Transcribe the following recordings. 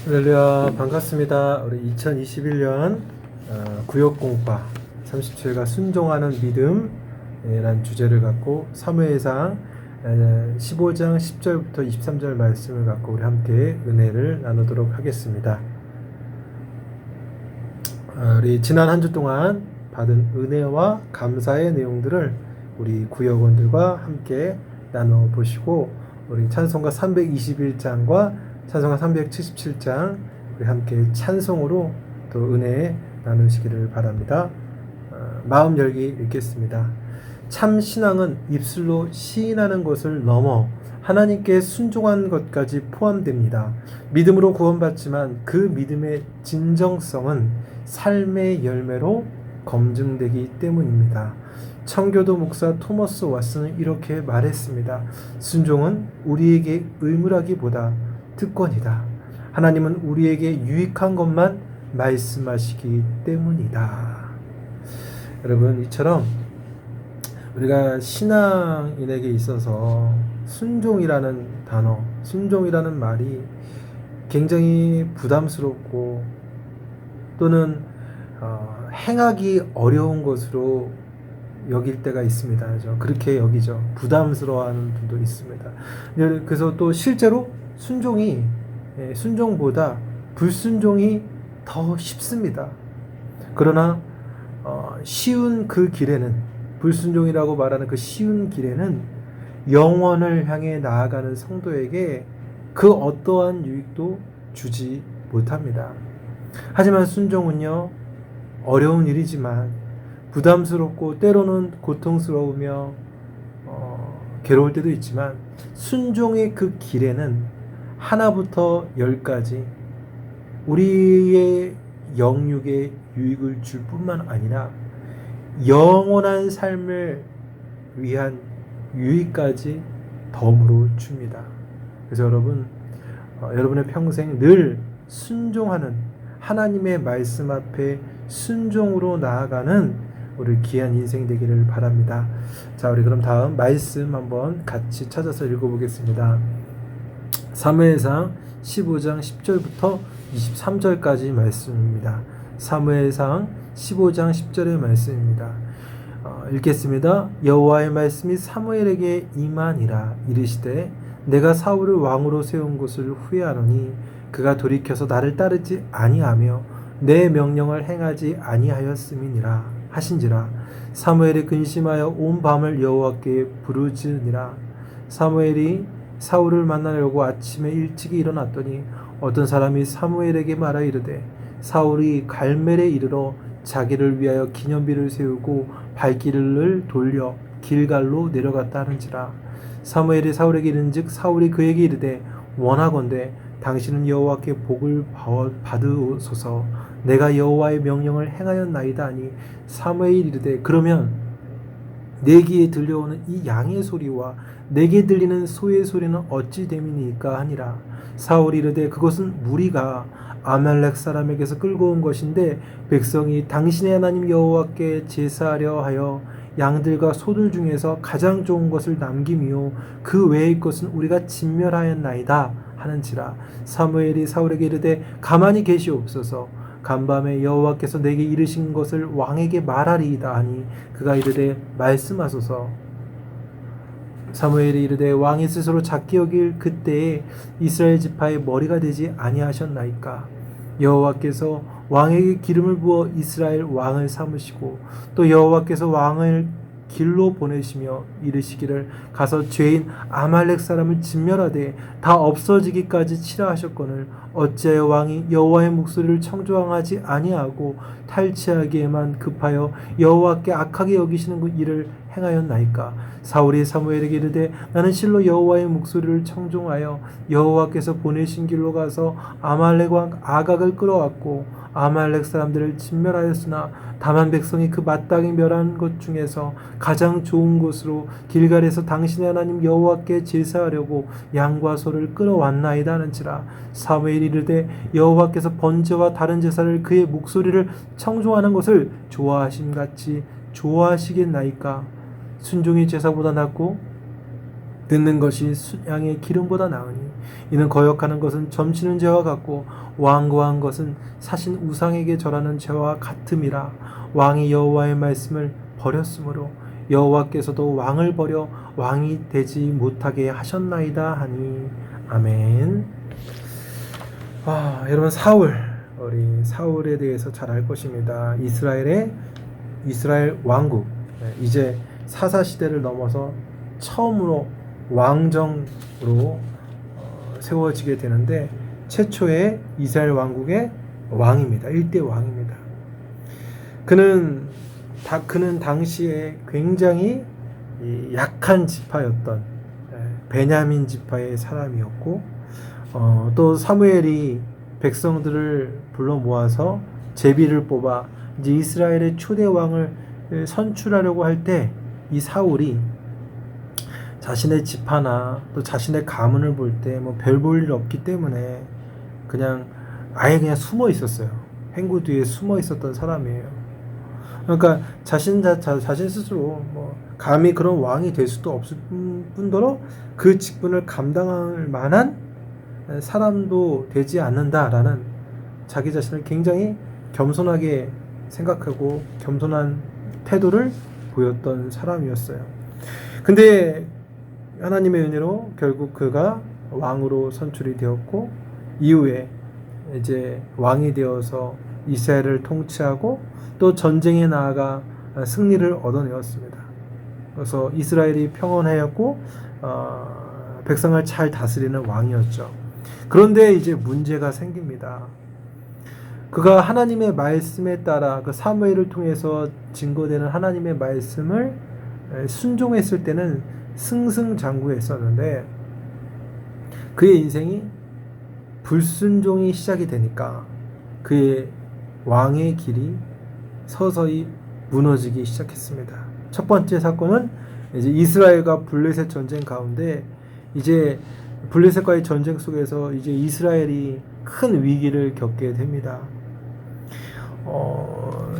할렐루야, 반갑습니다. 우리 2021년 구역공파 37가 순종하는 믿음이란 주제를 갖고 사무엘상 15장 10절부터 23절 말씀을 갖고 우리 함께 은혜를 나누도록 하겠습니다. 우리 지난 한 주 동안 받은 은혜와 감사의 내용들을 우리 구역원들과 함께 나눠보시고 우리 찬송가 321장과 찬송가 377장 우리 함께 찬송으로 또 은혜 나누시기를 바랍니다. 마음 열기 읽겠습니다. 참 신앙은 입술로 시인하는 것을 넘어 하나님께 순종한 것까지 포함됩니다. 믿음으로 구원받지만 그 믿음의 진정성은 삶의 열매로 검증되기 때문입니다. 청교도 목사 토머스 왓슨은 이렇게 말했습니다. 순종은 우리에게 의무라기보다 특권이다. 하나님은 우리에게 유익한 것만 말씀하시기 때문이다. 여러분, 이처럼 우리가 신앙인에게 있어서 순종이라는 단어, 순종이라는 말이 굉장히 부담스럽고 또는 행하기 어려운 것으로 여길 때가 있습니다. 그렇게 여기죠. 부담스러워하는 분도 있습니다. 그래서 또 실제로 순종보다 불순종이 더 쉽습니다. 그러나 쉬운 그 길에는, 불순종이라고 말하는 그 쉬운 길에는 영원을 향해 나아가는 성도에게 그 어떠한 유익도 주지 못합니다. 하지만 순종은요, 어려운 일이지만 부담스럽고 때로는 고통스러우며 괴로울 때도 있지만 순종의 그 길에는 하나부터 열까지 우리의 영육에 유익을 줄 뿐만 아니라 영원한 삶을 위한 유익까지 덤으로 줍니다. 그래서 여러분, 여러분의 평생 늘 순종하는 하나님의 말씀 앞에 순종으로 나아가는 우리 귀한 인생 되기를 바랍니다. 자, 우리 그럼 다음 말씀 한번 같이 찾아서 읽어보겠습니다. 사무엘상 15장 10절부터 23절까지 말씀입니다. 사무엘상 15장 10절의 말씀입니다. 읽겠습니다. 여호와의 말씀이 사무엘에게 임하니라. 이르시되 내가 사울을 왕으로 세운 것을 후회하노니 그가 돌이켜서 나를 따르지 아니하며 내 명령을 행하지 아니하였음이니라 하신지라. 사무엘이 근심하여 온 밤을 여호와께 부르짖으니라. 사무엘이 사울을 만나려고 아침에 일찍이 일어났더니 어떤 사람이 사무엘에게 말하 이르되 사울이 갈멜에 이르러 자기를 위하여 기념비를 세우고 발길을 돌려 길갈로 내려갔다 하는지라. 사무엘이 사울에게 이른즉 사울이 그에게 이르되 원하건대 당신은 여호와께 복을 받으소서. 내가 여호와의 명령을 행하였나이다 하니 사무엘이 이르되 그러면 내 귀에 들려오는 이 양의 소리와 내게 들리는 소의 소리는 어찌 됨이니까 하니라. 사울이 이르되 그것은 무리가 아말렉 사람에게서 끌고 온 것인데 백성이 당신의 하나님 여호와께 제사하려 하여 양들과 소들 중에서 가장 좋은 것을 남김이요 그 외의 것은 우리가 진멸하였나이다 하는지라. 사무엘이 사울에게 이르되 가만히 계시옵소서. 간밤에 여호와께서 내게 이르신 것을 왕에게 말하리이다 하니 그가 이르되 말씀하소서. 사무엘이 이르되 왕이 스스로 작게 여길 그때에 이스라엘 지파의 머리가 되지 아니하셨나이까. 여호와께서 왕에게 기름을 부어 이스라엘 왕을 삼으시고 또 여호와께서 왕을 길로 보내시며 이르시기를 가서 죄인 아말렉 사람을 진멸하되 다 없어지기까지 치라 하셨거늘 어찌하여 왕이 여호와의 목소리를 청조하지 아니하고 탈취하기에만 급하여 여호와께 악하게 여기시는 그 일을 행하였나이까. 사울이 사무엘에게 이르되 나는 실로 여호와의 목소리를 청종하여 여호와께서 보내신 길로 가서 아말렉 왕 아각을 끌어왔고 아말렉 사람들을 진멸하였으나 다만 백성이 그 마땅히 멸한 것 중에서 가장 좋은 곳으로 길갈에서 당신의 하나님 여호와께 제사하려고 양과 소를 끌어왔나이다 하는지라. 사무엘이 이르되 여호와께서 번제와 다른 제사를 그의 목소리를 청종하는 것을 좋아하심같이 좋아하시겠나이까. 순종이 제사보다 낫고 듣는 것이 양의 기름보다 나으니 이는 거역하는 것은 점치는 죄와 같고 완고한 것은 사신 우상에게 절하는 죄와 같음이라. 왕이 여호와의 말씀을 버렸으므로 여호와께서도 왕을 버려 왕이 되지 못하게 하셨나이다 하니. 아멘. 여러분, 우리 사울에 대해서 잘 알 것입니다. 이스라엘 왕국, 이제 사사 시대를 넘어서 처음으로 왕정으로 세워지게 되는데 최초의 이스라엘 왕국의 왕입니다. 1대 왕입니다. 그는 당시에 굉장히 약한 지파였던 베냐민 지파의 사람이었고, 또 사무엘이 백성들을 불러 모아서 제비를 뽑아 이제 이스라엘의 초대 왕을 선출하려고 할 때 이 사울이 자신의 지파나 또 자신의 가문을 볼 때 뭐 별 볼 일 없기 때문에 아예 그냥 숨어 있었어요. 행구 뒤에 숨어 있었던 사람이에요. 그러니까 자신 스스로 뭐 감히 그런 왕이 될 수도 없을 뿐더러 그 직분을 감당할 만한 사람도 되지 않는다라는 자기 자신을 굉장히 겸손하게 생각하고 겸손한 태도를 보였던 사람이었어요. 근데 하나님의 은혜로 결국 그가 왕으로 선출이 되었고, 이후에 이제 왕이 되어서 이스라엘을 통치하고 또 전쟁에 나아가 승리를 얻어내었습니다. 그래서 이스라엘이 평온하였고 백성을 잘 다스리는 왕이었죠. 그런데 이제 문제가 생깁니다. 그가 하나님의 말씀에 따라 그 사무엘을 통해서 증거되는 하나님의 말씀을 순종했을 때는 승승장구했었는데, 그의 인생이 불순종이 시작이 되니까 그의 왕의 길이 서서히 무너지기 시작했습니다. 첫 번째 사건은 이제 이스라엘과 블레셋 전쟁 가운데, 이제 블레셋과의 전쟁 속에서 이제 이스라엘이 큰 위기를 겪게 됩니다.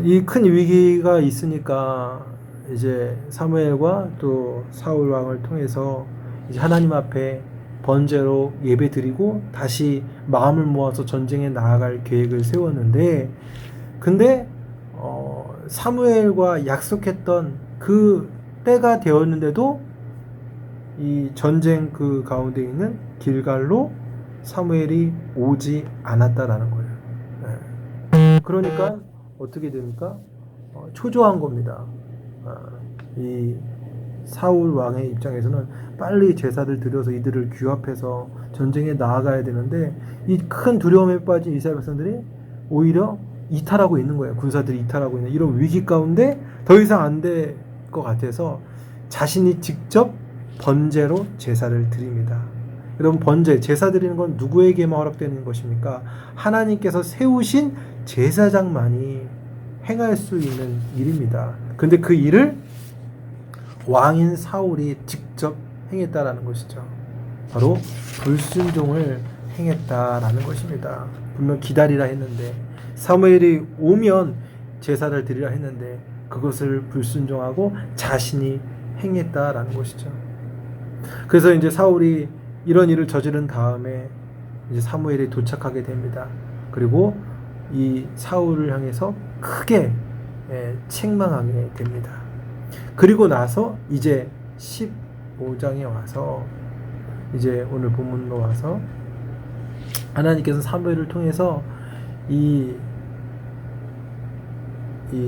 이 큰 위기가 있으니까 이제 사무엘과 또 사울 왕을 통해서 이제 하나님 앞에 번제로 예배 드리고 다시 마음을 모아서 전쟁에 나아갈 계획을 세웠는데, 근데 사무엘과 약속했던 그 때가 되었는데도 이 전쟁 그 가운데 있는 길갈로 사무엘이 오지 않았다라는 거예요. 그러니까 어떻게 됩니까? 초조한 겁니다. 이 사울 왕의 입장에서는 빨리 제사를 드려서 이들을 규합해서 전쟁에 나아가야 되는데, 이 큰 두려움에 빠진 이스라엘 백성들이 오히려 이탈하고 있는 거예요. 군사들이 이탈하고 있는 이런 위기 가운데 더 이상 안 될 것 같아서 자신이 직접 번제로 제사를 드립니다. 여러분, 제사 드리는 건 누구에게만 허락되는 것입니까? 하나님께서 세우신 제사장만이 행할 수 있는 일입니다. 근데 그 일을 왕인 사울이 직접 행했다라는 것이죠. 바로 불순종을 행했다라는 것입니다. 분명 기다리라 했는데, 사무엘이 오면 제사를 드리라 했는데 그것을 불순종하고 자신이 행했다라는 것이죠. 그래서 이제 사울이 이런 일을 저지른 다음에 이제 사무엘이 도착하게 됩니다. 그리고 이 사울을 향해서 크게 책망하게 됩니다. 그리고 나서 이제 15장에 와서 이제 오늘 본문으로 와서 하나님께서 사무엘을 통해서 이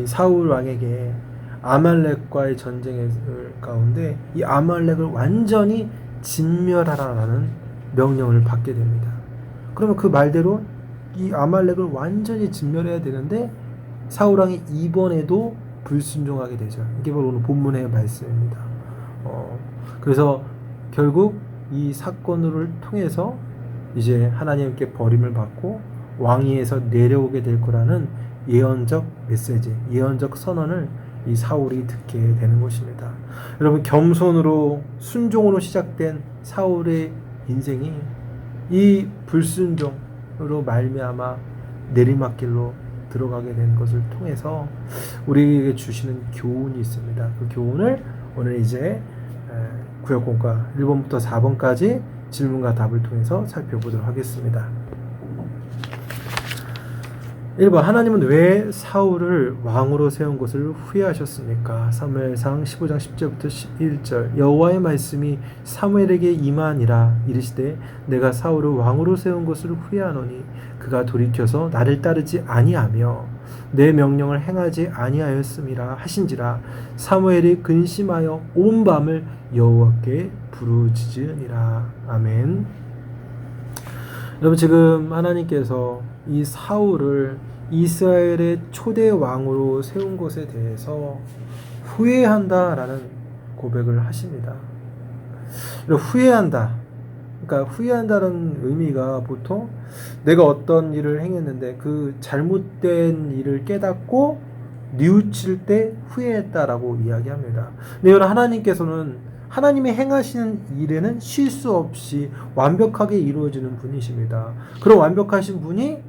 사울 왕에게 아말렉과의 전쟁 가운데 이 아말렉을 완전히 진멸하라는 명령을 받게 됩니다. 그러면 그 말대로 이 아말렉을 완전히 진멸해야 되는데 사울 왕이 이번에도 불순종하게 되죠. 이게 바로 오늘 본문의 말씀입니다. 그래서 결국 이 사건을 통해서 이제 하나님께 버림을 받고 왕위에서 내려오게 될 거라는 예언적 메시지, 예언적 선언을 이 사울이 듣게 되는 것입니다. 여러분, 겸손으로 순종으로 시작된 사울의 인생이 이 불순종으로 말미암아 내리막길로 들어가게 된 것을 통해서 우리에게 주시는 교훈이 있습니다. 그 교훈을 오늘 이제 구역공과 1번부터 4번까지 질문과 답을 통해서 살펴보도록 하겠습니다. 1번 하나님은 왜 사울을 왕으로 세운 것을 후회하셨습니까? 사무엘상 15장 10절부터 11절 여호와의 말씀이 사무엘에게 임하니라 이르시되 내가 사울을 왕으로 세운 것을 후회하노니 그가 돌이켜서 나를 따르지 아니하며 내 명령을 행하지 아니하였음이라 하신지라 사무엘이 근심하여 온 밤을 여호와께 부르짖으니라. 아멘. 여러분 지금 하나님께서 이 사울을 이스라엘의 초대 왕으로 세운 것에 대해서 후회한다라는 고백을 하십니다. 후회한다. 그러니까 후회한다는 의미가 보통 내가 어떤 일을 행했는데 그 잘못된 일을 깨닫고 뉘우칠 때 후회했다라고 이야기합니다. 근데 여러분 하나님께서는 하나님이 행하시는 일에는 실수 없이 완벽하게 이루어지는 분이십니다. 그런 완벽하신 분이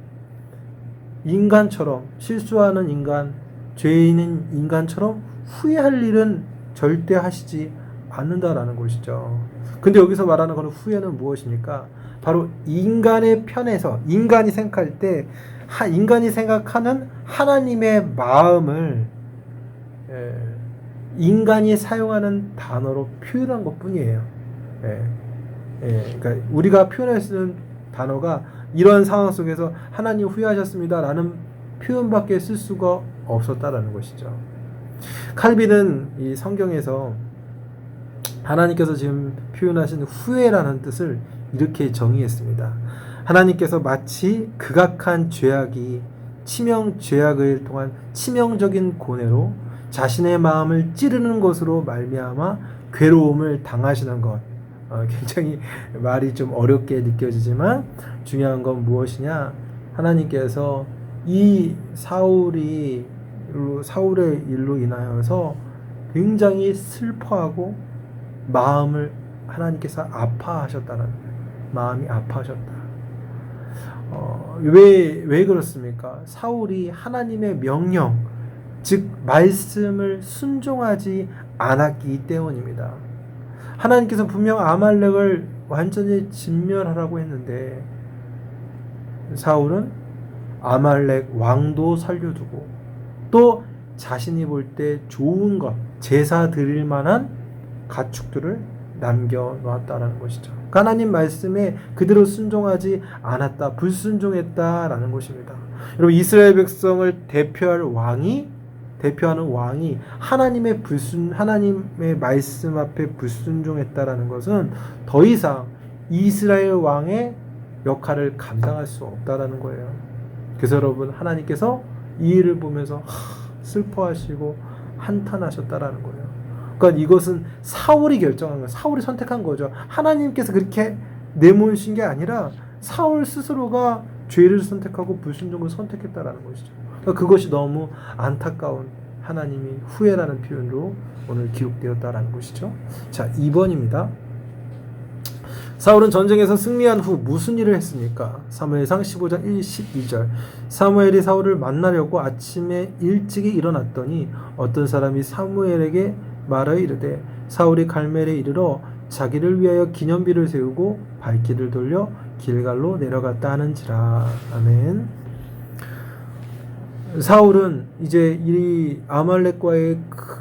인간처럼 실수하는 인간, 죄인인 인간처럼 후회할 일은 절대 하시지 않는다라는 것이죠. 근데 여기서 말하는 그 후회는 무엇입니까? 바로 인간의 편에서 인간이 생각할 때 인간이 생각하는 하나님의 마음을 인간이 사용하는 단어로 표현한 것뿐이에요. 그러니까 우리가 표현할 수 있는 단어가 이러한 상황 속에서 하나님 후회하셨습니다라는 표현밖에 쓸 수가 없었다라는 것이죠. 칼빈은 이 성경에서 하나님께서 지금 표현하신 후회라는 뜻을 이렇게 정의했습니다. 하나님께서 마치 극악한 죄악이 치명 죄악을 통한 치명적인 고뇌로 자신의 마음을 찌르는 것으로 말미암아 괴로움을 당하시는 것. 굉장히 말이 좀 어렵게 느껴지지만 중요한 건 무엇이냐? 하나님께서 이 사울의 일로 인하여서 굉장히 슬퍼하고 마음을 하나님께서 아파하셨다는 거예요. 마음이 아파하셨다. 왜 그렇습니까? 사울이 하나님의 명령, 즉 말씀을 순종하지 않았기 때문입니다. 하나님께서 분명 아말렉을 완전히 진멸하라고 했는데 사울은 아말렉 왕도 살려두고 또 자신이 볼 때 좋은 것, 제사 드릴 만한 가축들을 남겨놓았다라는 것이죠. 하나님 말씀에 그대로 순종하지 않았다, 불순종했다라는 것입니다. 여러분 이스라엘 백성을 대표하는 왕이 하나님의 말씀 앞에 불순종했다라는 것은 더 이상 이스라엘 왕의 역할을 감당할 수 없다라는 거예요. 그래서 여러분 하나님께서 이 일을 보면서 슬퍼하시고 한탄하셨다라는 거예요. 그러니까 이것은 사울이 결정한 거예요. 사울이 선택한 거죠. 하나님께서 그렇게 내모신 게 아니라 사울 스스로가 죄를 선택하고 불순종을 선택했다라는 것이죠. 그러니까 그것이 너무 안타까운 하나님이 후회라는 표현으로 오늘 기록되었다라는 것이죠. 자, 2번입니다. 사울은 전쟁에서 승리한 후 무슨 일을 했습니까? 사무엘상 15장 12절 사무엘이 사울을 만나려고 아침에 일찍이 일어났더니 어떤 사람이 사무엘에게 말하여 이르되 사울이 갈멜에 이르러 자기를 위하여 기념비를 세우고 발길을 돌려 길갈로 내려갔다 하는지라. 아멘. 사울은 이제 이 아말렉과의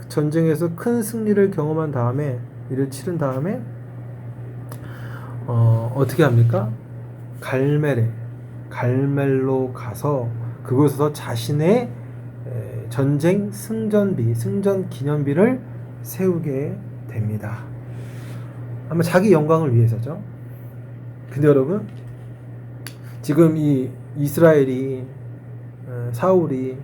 전쟁에서 큰 승리를 경험한 다음에 이를 치른 다음에 어떻게 합니까? 갈멜로 가서 그곳에서 자신의 전쟁 승전 기념비를 세우게 됩니다. 아마 자기 영광을 위해서죠. 근데 여러분 지금 이 이스라엘이 사울이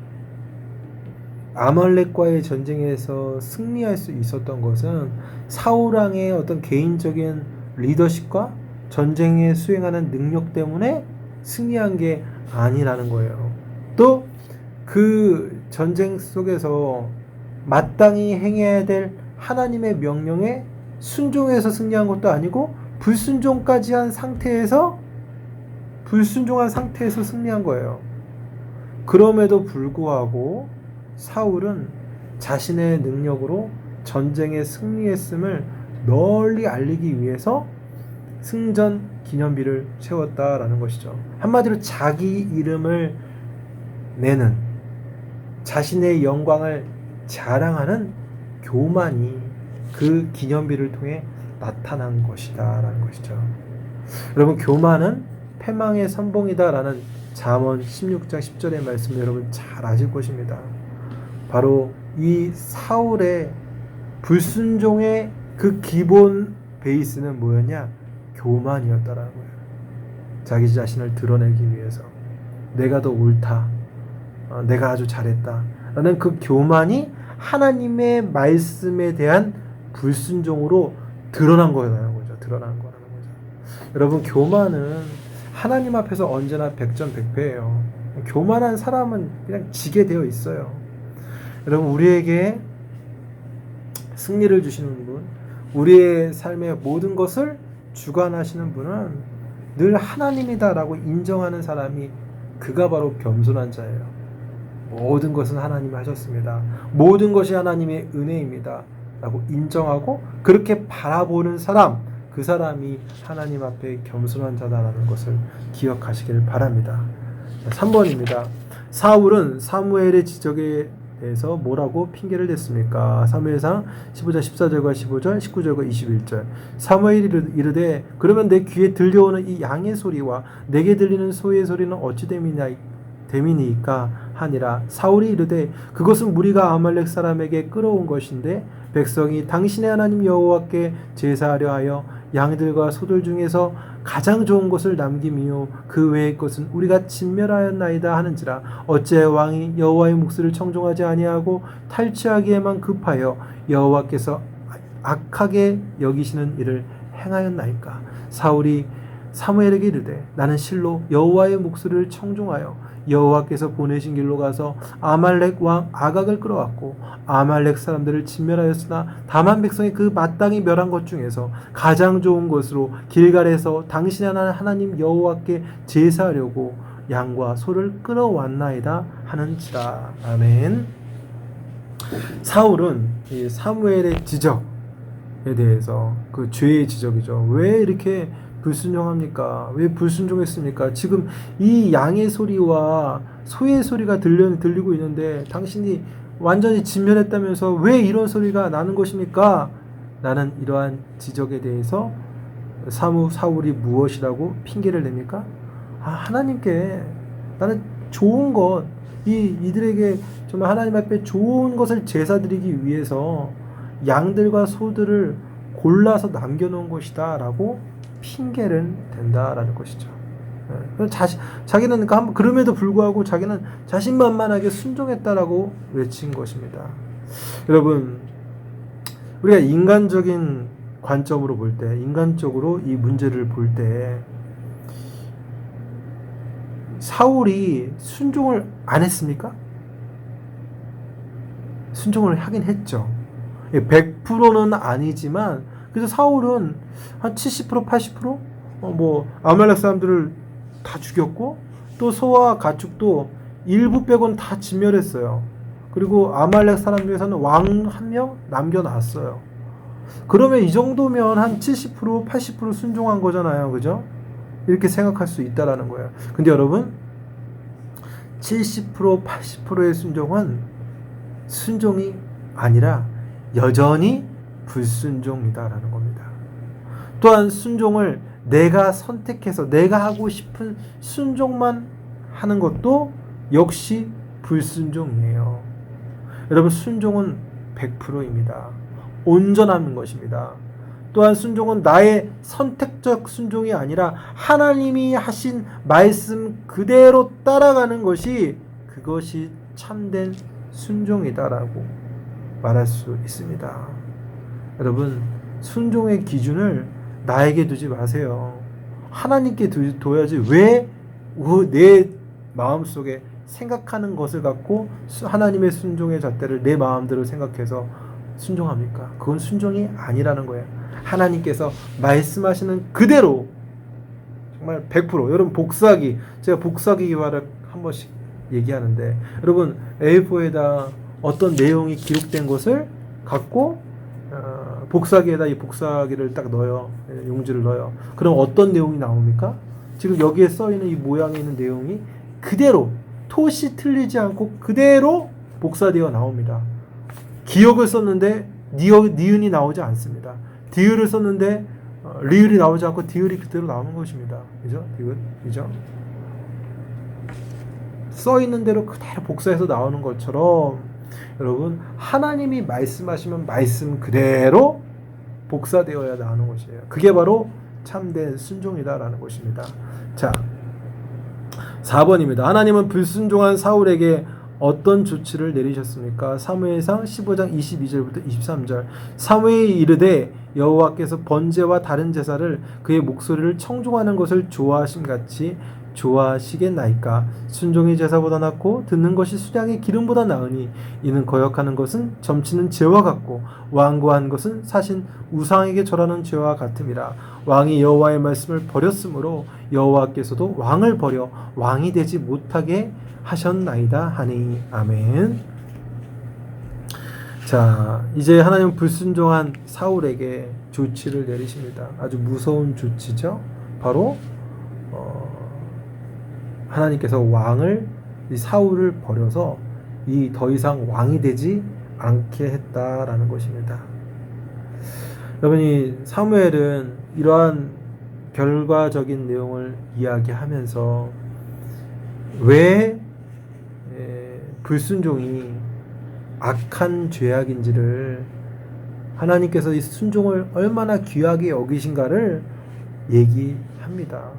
아말렉과의 전쟁에서 승리할 수 있었던 것은 사울 왕의 어떤 개인적인 리더십과 전쟁에 수행하는 능력 때문에 승리한 게 아니라는 거예요. 또 그 전쟁 속에서 마땅히 행해야 될 하나님의 명령에 순종해서 승리한 것도 아니고 불순종한 상태에서 승리한 거예요. 그럼에도 불구하고 사울은 자신의 능력으로 전쟁에 승리했음을 널리 알리기 위해서 승전 기념비를 세웠다라는 것이죠. 한마디로 자기 이름을 내는, 자신의 영광을 자랑하는 교만이 그 기념비를 통해 나타난 것이다 라는 것이죠. 여러분, 교만은 패망의 선봉이다 라는 잠언 16장 10절의 말씀 여러분 잘 아실 것입니다. 바로 이 사울의 불순종의 그 기본 베이스는 뭐였냐? 교만이었다라는 거예요. 자기 자신을 드러내기 위해서 내가 더 옳다, 내가 아주 잘했다 라는 그 교만이 하나님의 말씀에 대한 불순종으로 드러난 거라는 거죠. 드러난 거라는 거죠. 여러분, 교만은 하나님 앞에서 언제나 백전백패예요. 교만한 사람은 그냥 지게 되어 있어요. 여러분, 우리에게 승리를 주시는 분, 우리의 삶의 모든 것을 주관하시는 분은 늘 하나님이다라고 인정하는 사람이, 그가 바로 겸손한 자예요. 모든 것은 하나님이 하셨습니다. 모든 것이 하나님의 은혜입니다 라고 인정하고 그렇게 바라보는 사람, 그 사람이 하나님 앞에 겸손한 자다라는 것을 기억하시길 바랍니다. 3번입니다. 사울은 사무엘의 지적에 대해서 뭐라고 핑계를 댔습니까? 사무엘상 15장 14절과 15절, 19절과 21절. 사무엘이 이르되 그러면 내 귀에 들려오는 이 양의 소리와 내게 들리는 소의 소리는 어찌 됨이니까 하니라. 사울이 이르되 그것은 무리가 아말렉 사람에게 끌어온 것인데 백성이 당신의 하나님 여호와께 제사하려 하여 양들과 소들 중에서 가장 좋은 것을 남김이요 그 외의 것은 우리가 진멸하였나이다 하는지라. 어째 왕이 여호와의 묵시를 청종하지 아니하고 탈취하기에만 급하여 여호와께서 악하게 여기시는 일을 행하였나이까. 사울이 사무엘에게 이르되 나는 실로 여호와의 묵시를 청종하여 여호와께서 보내신 길로 가서 아말렉 왕 아각을 끌어왔고 아말렉 사람들을 진멸하였으나 다만 백성이 그 마땅히 멸한 것 중에서 가장 좋은 것으로 길갈에서 당신의 하나님 여호와께 제사하려고 양과 소를 끌어왔나이다 하는지라. 아멘. 사울은 이 사무엘의 지적에 대해서, 그 죄의 지적이죠. 왜 이렇게 불순종합니까? 왜 불순종했습니까? 지금 이 양의 소리와 소의 소리가 들리고 있는데 당신이 완전히 진멸했다면서 왜 이런 소리가 나는 것입니까? 나는 이러한 지적에 대해서 사울이 무엇이라고 핑계를 냅니까? 하나님께 나는 좋은 것, 이들에게 정말 하나님 앞에 좋은 것을 제사드리기 위해서 양들과 소들을 골라서 남겨놓은 것이다 라고 핑계를 댄다라는 것이죠. 자기는 그럼에도 불구하고 자기는 자신만만하게 순종했다라고 외친 것입니다. 여러분, 우리가 인간적인 관점으로 볼 때, 인간적으로 이 문제를 볼 때 사울이 순종을 안 했습니까? 순종을 하긴 했죠. 100%는 아니지만 그래서 사울은 한 70%, 80%? 아말렉 사람들을 다 죽였고 또 소와 가축도 일부 빼고는 다 진멸했어요. 그리고 아말렉 사람 중에서는 왕 한 명 남겨놨어요. 그러면 이 정도면 한 70%, 80% 순종한 거잖아요. 그죠? 이렇게 생각할 수 있다라는 거예요. 근데 여러분, 70%, 80%의 순종은 순종이 아니라 여전히 불순종이다라는 겁니다. 또한 순종을 내가 선택해서 내가 하고 싶은 순종만 하는 것도 역시 불순종이에요. 여러분, 순종은 100%입니다. 온전한 것입니다. 또한 순종은 나의 선택적 순종이 아니라 하나님이 하신 말씀 그대로 따라가는 것이, 그것이 참된 순종이다라고 말할 수 있습니다. 여러분, 순종의 기준을 나에게 두지 마세요. 하나님께 둬야지. 왜 내 마음속에 생각하는 것을 갖고 하나님의 순종의 잣대를 내 마음대로 생각해서 순종합니까? 그건 순종이 아니라는 거예요. 하나님께서 말씀하시는 그대로 정말 100%. 여러분, 복사기, 제가 복사기 기화를 한 번씩 얘기하는데, 여러분 A4에다 어떤 내용이 기록된 것을 갖고 복사기에다 이 복사기를 딱 넣어요. 용지를 넣어요. 그럼 어떤 내용이 나옵니까? 지금 여기에 써있는 이 모양에 있는 내용이 그대로 톳이 틀리지 않고 그대로 복사되어 나옵니다. 기역을 썼는데 니은이 나오지 않습니다. 디귿을 썼는데 리을이 나오지 않고 디귿이 그대로 나오는 것입니다. 그죠? 디귿, 써있는 대로 그대로 복사해서 나오는 것처럼 여러분 하나님이 말씀하시면 말씀 그대로 복사되어야 나오는 것이에요. 그게 바로 참된 순종이다라는 것입니다. 자, 4번입니다. 하나님은 불순종한 사울에게 어떤 조치를 내리셨습니까? 사무엘상 15장 22절부터 23절. 사무엘이 이르되 여호와께서 번제와 다른 제사를 그의 목소리를 청종하는 것을 좋아하심 같이 좋아하시겠나이까? 순종이 제사보다 낫고 듣는 것이 수량의 기름보다 나으니 이는 거역하는 것은 점치는 죄와 같고 완고한 것은 사신 우상에게 절하는 죄와 같음이라. 왕이 여호와의 말씀을 버렸으므로 여호와께서도 왕을 버려 왕이 되지 못하게 하셨나이다 하니. 아멘. 자, 이제 하나님은 불순종한 사울에게 조치를 내리십니다. 아주 무서운 조치죠. 바로 하나님께서 왕을, 이 사울을 버려서 이 더 이상 왕이 되지 않게 했다라는 것입니다. 여러분이 사무엘은 이러한 결과적인 내용을 이야기하면서 왜 불순종이 악한 죄악인지를, 하나님께서 이 순종을 얼마나 귀하게 여기신가를 얘기합니다.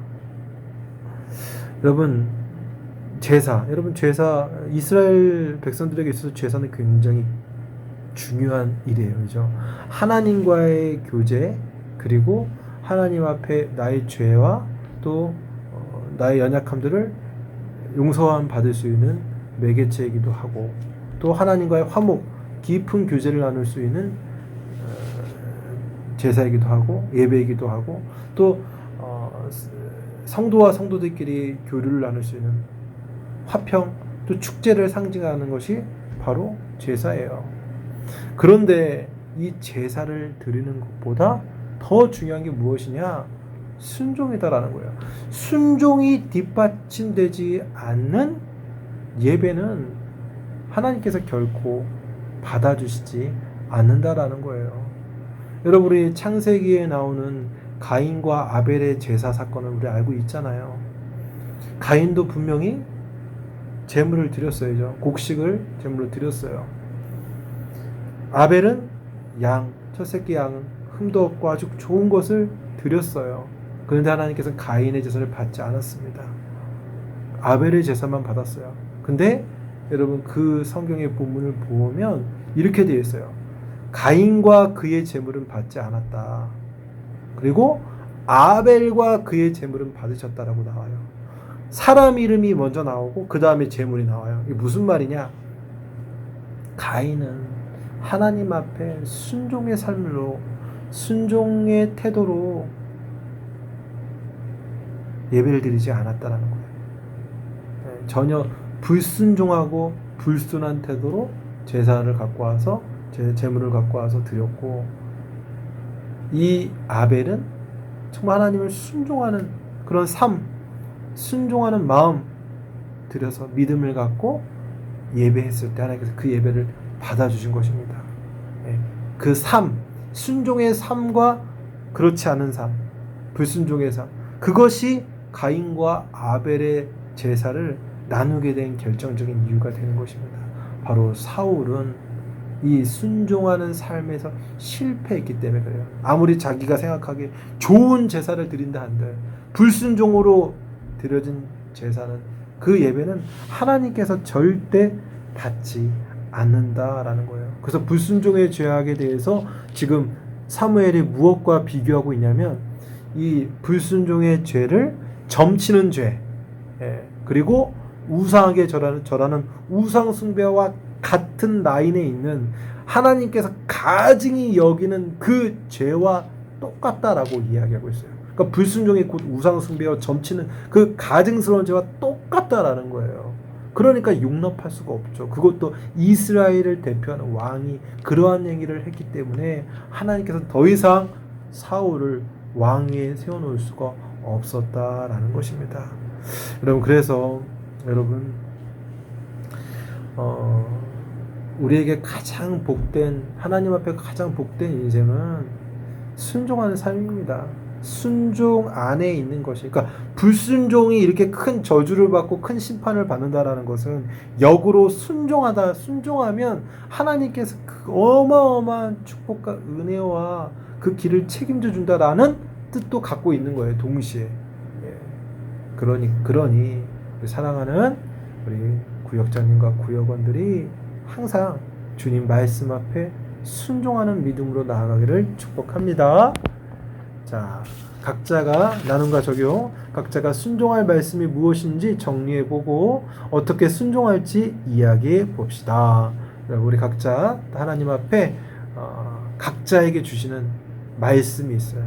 여러분 제사, 이스라엘 백성들에게 있어서 제사는 굉장히 중요한 일이에요. 그죠? 하나님과의 교제, 그리고 하나님 앞에 나의 죄와 또 나의 연약함들을 용서함 받을 수 있는 매개체이기도 하고, 또 하나님과의 화목, 깊은 교제를 나눌 수 있는 제사이기도 하고 예배이기도 하고, 또 성도와 성도들끼리 교류를 나눌 수 있는 화평, 또 축제를 상징하는 것이 바로 제사예요. 그런데 이 제사를 드리는 것보다 더 중요한 게 무엇이냐? 순종이다라는 거예요. 순종이 뒷받침되지 않는 예배는 하나님께서 결코 받아주시지 않는다라는 거예요. 여러분, 우리 창세기에 나오는 가인과 아벨의 제사 사건을 우리 알고 있잖아요. 가인도 분명히 제물을 드렸어요. 곡식을 제물로 드렸어요. 아벨은 첫 새끼 양 흠도 없고 아주 좋은 것을 드렸어요. 그런데 하나님께서는 가인의 제사를 받지 않았습니다. 아벨의 제사만 받았어요. 근데 여러분 그 성경의 본문을 보면 이렇게 되어 있어요. 가인과 그의 제물은 받지 않았다. 그리고 아벨과 그의 제물은 받으셨다라고 나와요. 사람 이름이 먼저 나오고 그 다음에 제물이 나와요. 이게 무슨 말이냐? 가인은 하나님 앞에 순종의 삶으로, 순종의 태도로 예배를 드리지 않았다라는 거예요. 전혀 불순종하고 불순한 태도로 제사를 갖고 와서 제물을 갖고 와서 드렸고, 이 아벨은 정말 하나님을 순종하는 그런 삶, 순종하는 마음 들여서 믿음을 갖고 예배했을 때 하나님께서 그 예배를 받아주신 것입니다. 그 삶, 순종의 삶과 그렇지 않은 삶, 불순종의 삶, 그것이 가인과 아벨의 제사를 나누게 된 결정적인 이유가 되는 것입니다. 바로 사울은 이 순종하는 삶에서 실패했기 때문에 그래요. 아무리 자기가 생각하기에 좋은 제사를 드린다 한들 불순종으로 드려진 제사는, 그 예배는 하나님께서 절대 받지 않는다라는 거예요. 그래서 불순종의 죄악에 대해서 지금 사무엘이 무엇과 비교하고 있냐면, 이 불순종의 죄를 점치는 죄, 그리고 우상에게 절하는 우상 숭배와 같은 라인에 있는 하나님께서 가증히 여기는 그 죄와 똑같다라고 이야기하고 있어요. 그러니까 불순종이 곧 우상 숭배와 점치는 그 가증스러운 죄와 똑같다라는 거예요. 그러니까 용납할 수가 없죠. 그것도 이스라엘을 대표하는 왕이 그러한 얘기를 했기 때문에 하나님께서 더 이상 사울을 왕 위에 세워놓을 수가 없었다라는 것입니다. 여러분, 그래서 여러분, 우리에게 가장 복된, 하나님 앞에 가장 복된 인생은 순종하는 삶입니다. 순종 안에 있는 것이, 그러니까 불순종이 이렇게 큰 저주를 받고 큰 심판을 받는다라는 것은 역으로 순종하면 하나님께서 그 어마어마한 축복과 은혜와 그 길을 책임져 준다라는 뜻도 갖고 있는 거예요, 동시에. 예. 그러니 우리 사랑하는 우리 구역장님과 구역원들이 항상 주님 말씀 앞에 순종하는 믿음으로 나아가기를 축복합니다. 자, 각자가 나눔과 적용, 각자가 순종할 말씀이 무엇인지 정리해보고 어떻게 순종할지 이야기해 봅시다. 우리 각자 하나님 앞에 각자에게 주시는 말씀이 있어요.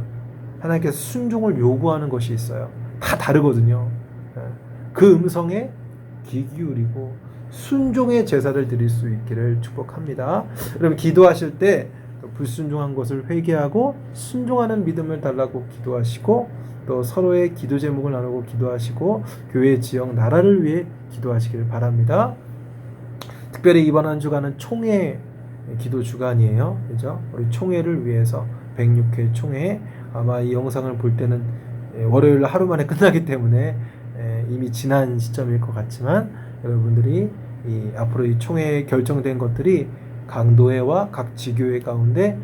하나님께서 순종을 요구하는 것이 있어요. 다 다르거든요. 그 음성에 귀 기울이고 순종의 제사를 드릴 수 있기를 축복합니다. 그럼 기도하실 때 불순종한 것을 회개하고 순종하는 믿음을 달라고 기도하시고, 또 서로의 기도 제목을 나누고 기도하시고, 교회, 지역, 나라를 위해 기도하시길 바랍니다. 특별히 이번 한 주간은 총회 기도 주간이에요. 그죠? 우리 총회를 위해서 106회 총회, 아마 이 영상을 볼 때는 월요일 하루 만에 끝나기 때문에 이미 지난 시점일 것 같지만, 여러분들이 앞으로 이 총회에 결정된 것들이 강도회와 각 지교회 가운데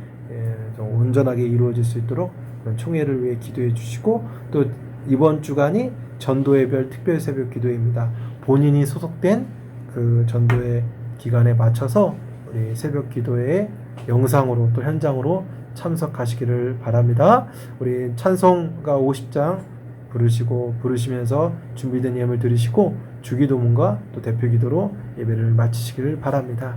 좀 온전하게 이루어질 수 있도록 그런 총회를 위해 기도해 주시고, 또 이번 주간이 전도회별 특별 새벽 기도회입니다. 본인이 소속된 그 전도회 기간에 맞춰서 우리 새벽 기도회에 영상으로 또 현장으로 참석하시기를 바랍니다. 우리 찬송가 50장 부르시면서 준비된 예물 드리시고 주기도문과 또 대표기도로 예배를 마치시기를 바랍니다.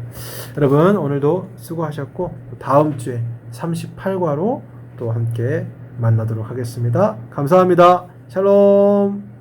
여러분, 오늘도 수고하셨고 다음 주에 38과로 또 함께 만나도록 하겠습니다. 감사합니다. 샬롬.